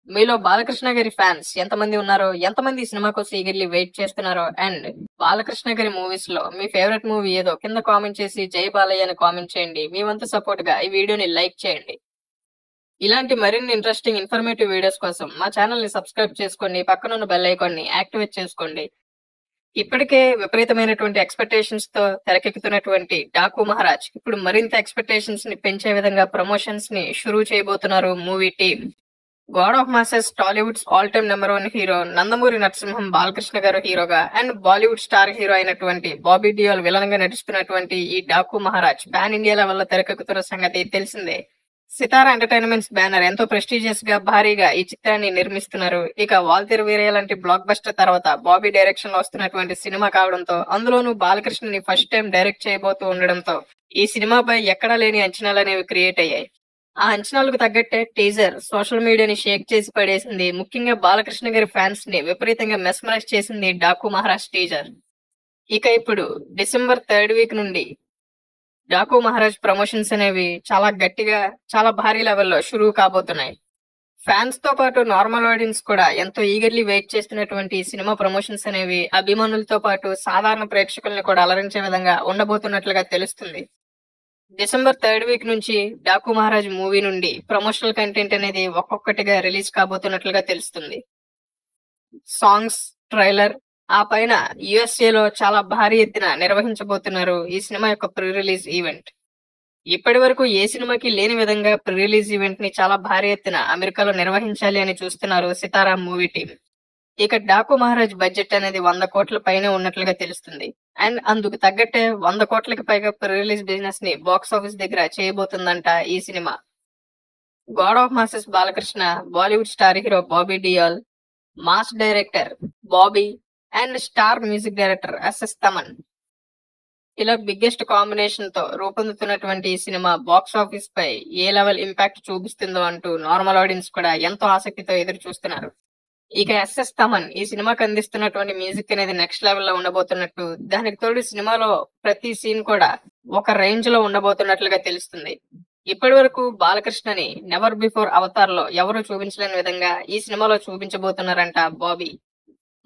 మీలో బాలకృష్ణ గారి ఫ్యాన్స్ ఎంతమంది ఉన్నారో, ఎంతమంది ఈ సినిమా కోసం ఈగర్లీ వెయిట్ చేస్తున్నారో, అండ్ బాలకృష్ణ గారి మూవీస్ లో మీ ఫేవరెట్ మూవీ ఏదో కింద కామెంట్ చేసి జై బాలయ్య అని కామెంట్ చేయండి. మీ వంతు సపోర్ట్ గా ఈ వీడియోని లైక్ చేయండి. ఇలాంటి మరిన్ని ఇంట్రెస్టింగ్ ఇన్ఫర్మేటివ్ వీడియోస్ కోసం మా ఛానల్ ని సబ్స్క్రైబ్ చేసుకోండి. పక్కనున్న బెల్ ఐకాన్ ని యాక్టివేట్ చేసుకోండి. ఇప్పటికే విపరీతమైనటువంటి ఎక్స్పెక్టేషన్స్ తో తెరకెక్కుతున్నటువంటి డాకు మహారాజ్ ఇప్పుడు మరింత ఎక్స్పెక్టేషన్స్ ని పెంచే విధంగా ప్రమోషన్స్ ని షురూ చేయబోతున్నారు movie team. God of masses Tollywood's all time #1 hero Nandamuri Narasimham Balakrishna గారు హీరోగా అండ్ బాలీవుడ్ స్టార్ హీరో అయినటువంటి బాబీ డియోల్ విలన్ గా నటిస్తున్నటువంటి ఈ డాకు మహారాజ్ పాన్ ఇండియా లెవెల్లో తెరకెక్కుతున్న సంగతి తెలిసిందే. సితారా ఎంటర్టైన్మెంట్స్ బ్యానర్ ఎంతో ప్రెస్టీజియస్ గా భారీగా ఈ చిత్రాన్ని నిర్మిస్తున్నారు. ఇక వాల్తేరు వీరయ్య లాంటి బ్లాక్ బస్టర్ తర్వాత బాబీ డైరెక్షన్ లో వస్తున్నటువంటి సినిమా కావడంతో, అందులోనూ బాలకృష్ణని ఫస్ట్ టైం డైరెక్ట్ చేయబోతూ ఉండడంతో ఈ సినిమాపై ఎక్కడా లేని అంచనాలు అనేవి క్రియేట్ అయ్యాయి. ఆ అంచనాలకు తగ్గట్టే టీజర్ సోషల్ మీడియాని షేక్ చేసి పడేసింది. ముఖ్యంగా బాలకృష్ణ గారి ఫ్యాన్స్ ని విపరీతంగా మెస్మరైజ్ చేసింది డాకు మహారాజ్ టీజర్. ఇక ఇప్పుడు డిసెంబర్ 3rd వీక్ నుండి డాకు మహారాజ్ ప్రమోషన్స్ అనేవి చాలా గట్టిగా, చాలా భారీ లెవెల్లో షురూ కాబోతున్నాయి. ఫ్యాన్స్ తో పాటు నార్మల్ ఆడియన్స్ కూడా ఎంతో ఈగర్లీ వెయిట్ చేస్తున్నటువంటి సినిమా ప్రమోషన్స్ అనేవి అభిమానులతో పాటు సాధారణ ప్రేక్షకుల్ని కూడా అలరించే విధంగా ఉండబోతున్నట్లుగా తెలుస్తుంది. డిసెంబర్ 3rd వీక్ నుంచి డాకు మహారాజ్ మూవీ నుండి ప్రమోషనల్ కంటెంట్ అనేది ఒక్కొక్కటిగా రిలీజ్ కాబోతున్నట్లుగా తెలుస్తుంది. సాంగ్స్, ట్రైలర్, ఆ పైన USA లో చాలా భారీ ఎత్తున నిర్వహించబోతున్నారు ఈ సినిమా యొక్క ప్రీ రిలీజ్ ఈవెంట్. ఇప్పటి వరకు ఏ సినిమాకి లేని విధంగా ప్రీ రిలీజ్ ఈవెంట్ ని చాలా భారీ ఎత్తున అమెరికాలో నిర్వహించాలి అని చూస్తున్నారు సితారా మూవీ టీం. ఇక డాకు మహారాజ్ బడ్జెట్ అనేది 100 కోట్ల పైనే ఉన్నట్లుగా తెలుస్తుంది. అండ్ అందుకు తగ్గట్టే 100 కోట్లకి పైగా ప్రీ రిలీజ్ బిజినెస్ ని బాక్స్ ఆఫీస్ దగ్గర చేయబోతుందంట ఈ cinema. God of masses Balakrishna, Bollywood star hero Bobby Deol, mass director Bobby and star music director SS Thaman, ఇలా బిగ్గెస్ట్ కాంబినేషన్ తో రూపొందుతున్నటువంటి ఈ సినిమా బాక్స్ ఆఫీస్ పై ఏ లెవెల్ ఇంపాక్ట్ చూపిస్తుందో అంటూ నార్మల్ ఆడియన్స్ కూడా ఎంతో ఆసక్తితో ఎదురు చూస్తున్నారు. ఇక SS తమన్ ఈ సినిమాకి అందిస్తున్నటువంటి మ్యూజిక్ అనేది నెక్స్ట్ లెవెల్ లో ఉండబోతున్నట్టు, దానికి తోడు సినిమాలో ప్రతి సీన్ కూడా ఒక రేంజ్ లో ఉండబోతున్నట్లుగా తెలుస్తుంది. ఇప్పటి వరకు బాలకృష్ణని నెవర్ బిఫోర్ అవతార్ లో ఎవరు చూపించలేని విధంగా ఈ సినిమాలో చూపించబోతున్నారంట బాబీ.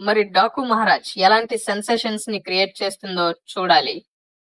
మరి డాకు మహారాజ్ ఎలాంటి సెన్సేషన్స్ ని క్రియేట్ చేస్తుందో చూడాలి.